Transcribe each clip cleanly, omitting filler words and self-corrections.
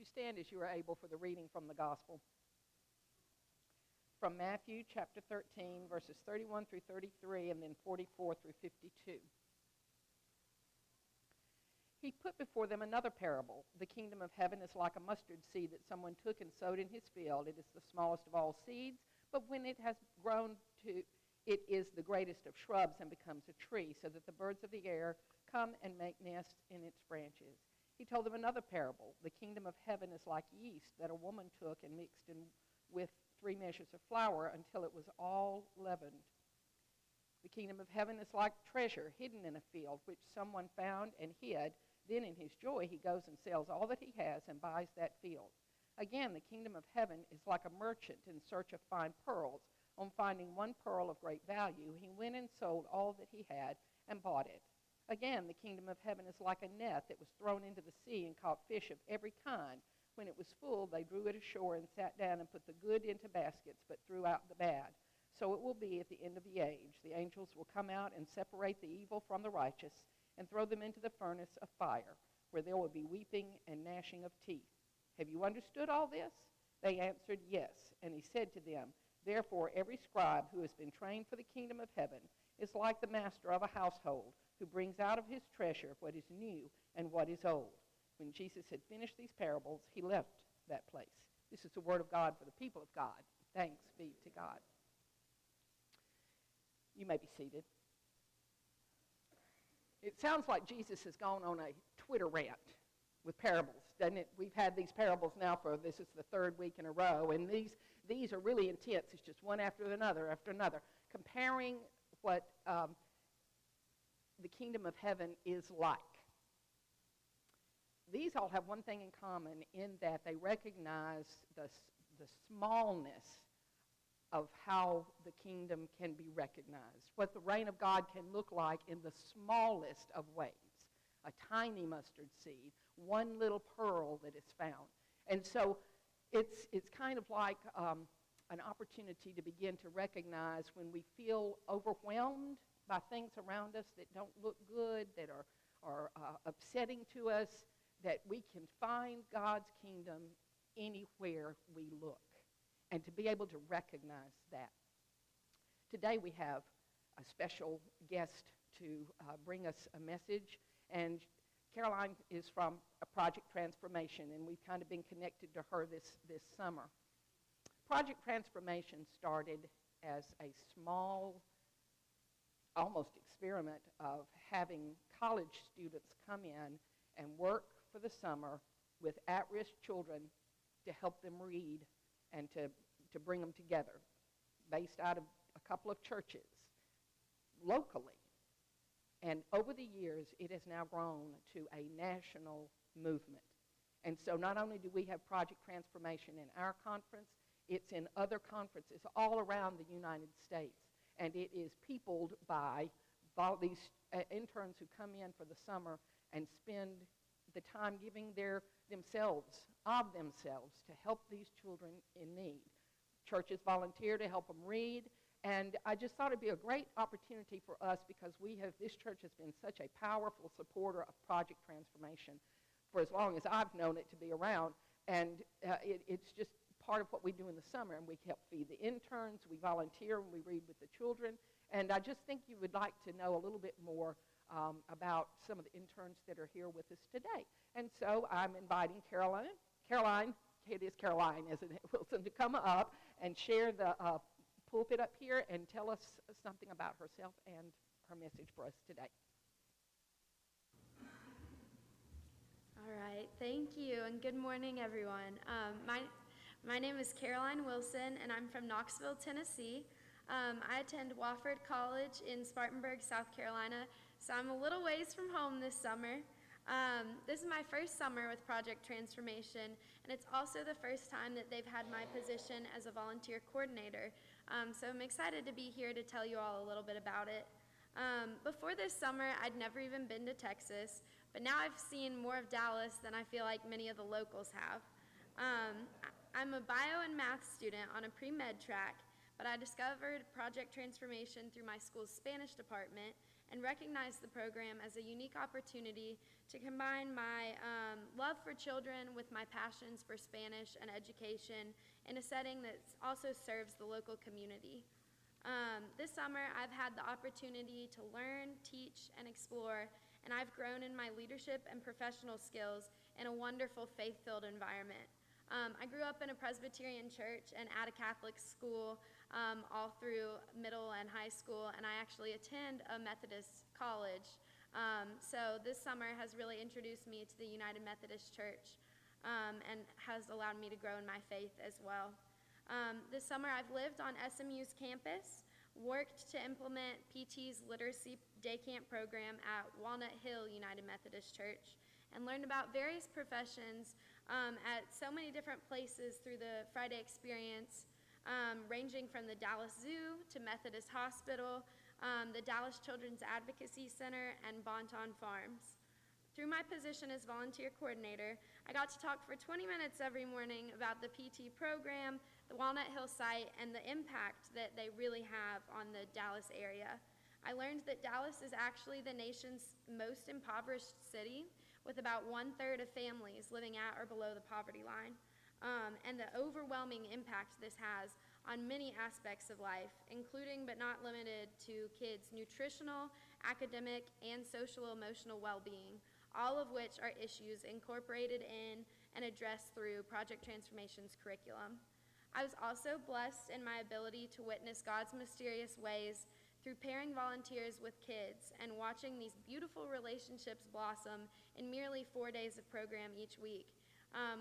you stand as you are able for the reading from the gospel? From Matthew chapter 13, verses 31 through 33, and then 44 through 52. He put before them another parable. The kingdom of heaven is like a mustard seed that someone took and sowed in his field. It is the smallest of all seeds, but when it has grown to, it is the greatest of shrubs and becomes a tree, so that the birds of the air come and make nests in its branches. He told them another parable. The kingdom of heaven is like yeast that a woman took and mixed in with 3 measures of flour until it was all leavened. The kingdom of heaven is like treasure hidden in a field, which someone found and hid. Then in his joy he goes and sells all that he has and buys that field. Again, the kingdom of heaven is like a merchant in search of fine pearls. On finding one pearl of great value, he went and sold all that he had and bought it. Again, the kingdom of heaven is like a net that was thrown into the sea and caught fish of every kind. When it was full, they drew it ashore and sat down and put the good into baskets, but threw out the bad. So it will be at the end of the age. The angels will come out and separate the evil from the righteous and throw them into the furnace of fire, where there will be weeping and gnashing of teeth. Have you understood all this? They answered, yes. And he said to them, therefore every scribe who has been trained for the kingdom of heaven is like the master of a household, who brings out of his treasure what is new and what is old. When Jesus had finished these parables, he left that place. This is the word of God for the people of God. Thanks be to God. You may be seated. It sounds like Jesus has gone on a Twitter rant with parables, doesn't it? We've had these parables now this is the 3rd week in a row, and these are really intense. It's just one after another, comparing what the kingdom of heaven is like. These all have one thing in common in that they recognize the smallness of how the kingdom can be recognized, what the reign of God can look like in the smallest of ways. A tiny mustard seed, one little pearl that is found. And so it's kind of like an opportunity to begin to recognize when we feel overwhelmed by things around us that don't look good, that are upsetting to us, that we can find God's kingdom anywhere we look, and to be able to recognize that. Today we have a special guest to bring us a message, and Caroline is from a Project Transformation, and we've kind of been connected to her this summer. Project Transformation started as a small, almost experiment of having college students come in and work for the summer with at-risk children to help them read and to bring them together, based out of a couple of churches locally. And over the years, it has now grown to a national movement. And so not only do we have Project Transformation in our conference, it's in other conferences all around the United States. And it is peopled by these interns who come in for the summer and spend the time giving themselves to help these children in need. Churches volunteer to help them read, and I just thought it'd be a great opportunity for us, because this church has been such a powerful supporter of Project Transformation for as long as I've known it to be around, and it's just part of what we do in the summer, and we help feed the interns, we volunteer, and we read with the children, and I just think you would like to know a little bit more about some of the interns that are here with us today. And so I'm inviting Caroline, it is Caroline, isn't it, Wilson, to come up and share the pulpit up here and tell us something about herself and her message for us today. All right, thank you, and good morning, everyone. My name is Caroline Wilson, and I'm from Knoxville, Tennessee. I attend Wofford College in Spartanburg, South Carolina, so I'm a little ways from home this summer. This is my first summer with Project Transformation, and it's also the first time that they've had my position as a volunteer coordinator. So I'm excited to be here to tell you all a little bit about it. Before this summer, I'd never even been to Texas, but now I've seen more of Dallas than I feel like many of the locals have. I'm a bio and math student on a pre-med track, but I discovered Project Transformation through my school's Spanish department, and recognize the program as a unique opportunity to combine my love for children with my passions for Spanish and education in a setting that also serves the local community. This summer, I've had the opportunity to learn, teach, and explore, and I've grown in my leadership and professional skills in a wonderful faith-filled environment. I grew up in a Presbyterian church and at a Catholic school all through middle and high school, and I actually attend a Methodist college. So this summer has really introduced me to the United Methodist Church and has allowed me to grow in my faith as well. This summer I've lived on SMU's campus, worked to implement PT's literacy day camp program at Walnut Hill United Methodist Church, and learned about various professions at so many different places through the Friday experience, ranging from the Dallas Zoo to Methodist Hospital, the Dallas Children's Advocacy Center, and Bonton Farms. Through my position as volunteer coordinator, I got to talk for 20 minutes every morning about the PT program, the Walnut Hill site, and the impact that they really have on the Dallas area. I learned that Dallas is actually the nation's most impoverished city, with about 1/3 of families living at or below the poverty line, and the overwhelming impact this has on many aspects of life, including but not limited to kids' nutritional, academic, and social-emotional well-being, all of which are issues incorporated in and addressed through Project Transformation's curriculum. I was also blessed in my ability to witness God's mysterious ways through pairing volunteers with kids and watching these beautiful relationships blossom in merely 4 days of program each week.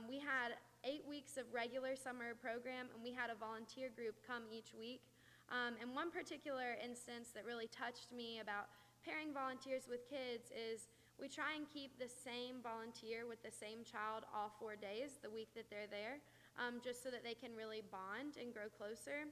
We had 8 weeks of regular summer program, and we had a volunteer group come each week. And one particular instance that really touched me about pairing volunteers with kids is we try and keep the same volunteer with the same child all 4 days, the week that they're there, just so that they can really bond and grow closer.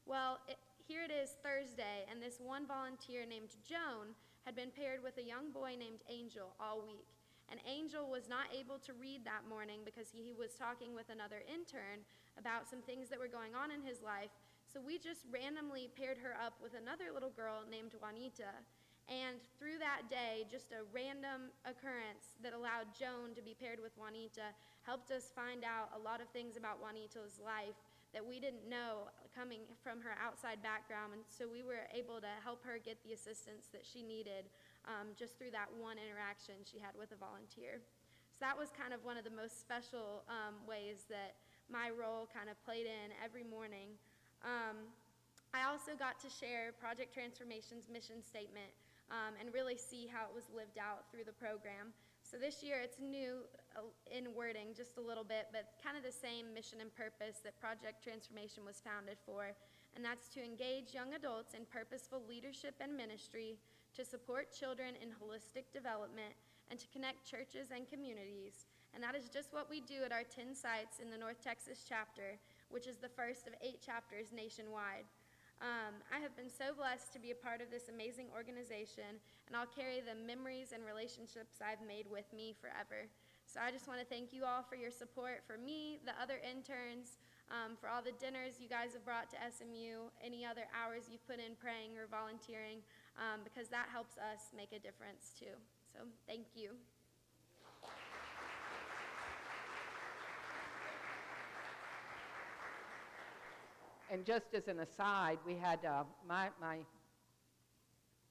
Well, here it is Thursday, and this one volunteer named Joan had been paired with a young boy named Angel all week. And Angel was not able to read that morning because he was talking with another intern about some things that were going on in his life. So we just randomly paired her up with another little girl named Juanita. And through that day, just a random occurrence that allowed Joan to be paired with Juanita helped us find out a lot of things about Juanita's life that we didn't know coming from her outside background, and so we were able to help her get the assistance that she needed just through that one interaction she had with a volunteer. So that was kind of one of the most special ways that my role kind of played in every morning. I also got to share Project Transformation's mission statement and really see how it was lived out through the program. So this year it's new in wording just a little bit, but kind of the same mission and purpose that Project Transformation was founded for, and that's to engage young adults in purposeful leadership and ministry, to support children in holistic development, and to connect churches and communities. And that is just what we do at our 10 sites in the North Texas chapter, which is the first of 8 chapters nationwide. I have been so blessed to be a part of this amazing organization, and I'll carry the memories and relationships I've made with me forever. So I just want to thank you all for your support for me, the other interns, for all the dinners you guys have brought to SMU, any other hours you've put in praying or volunteering, because that helps us make a difference too. So thank you. And just as an aside, we had, my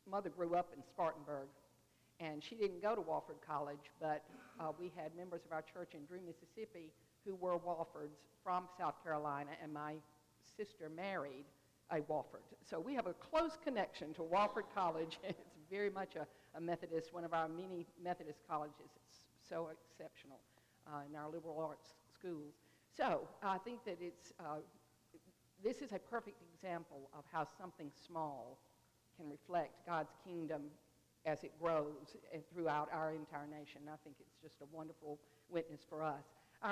mother grew up in Spartanburg, and she didn't go to Wofford College, but we had members of our church in Drew, Mississippi, who were Woffords from South Carolina, and my sister married a Wofford. So we have a close connection to Wofford College. It's very much a Methodist, one of our many Methodist colleges. It's so exceptional in our liberal arts schools. So I think that this is a perfect example of how something small can reflect God's kingdom as it grows throughout our entire nation. I think it's just a wonderful witness for us.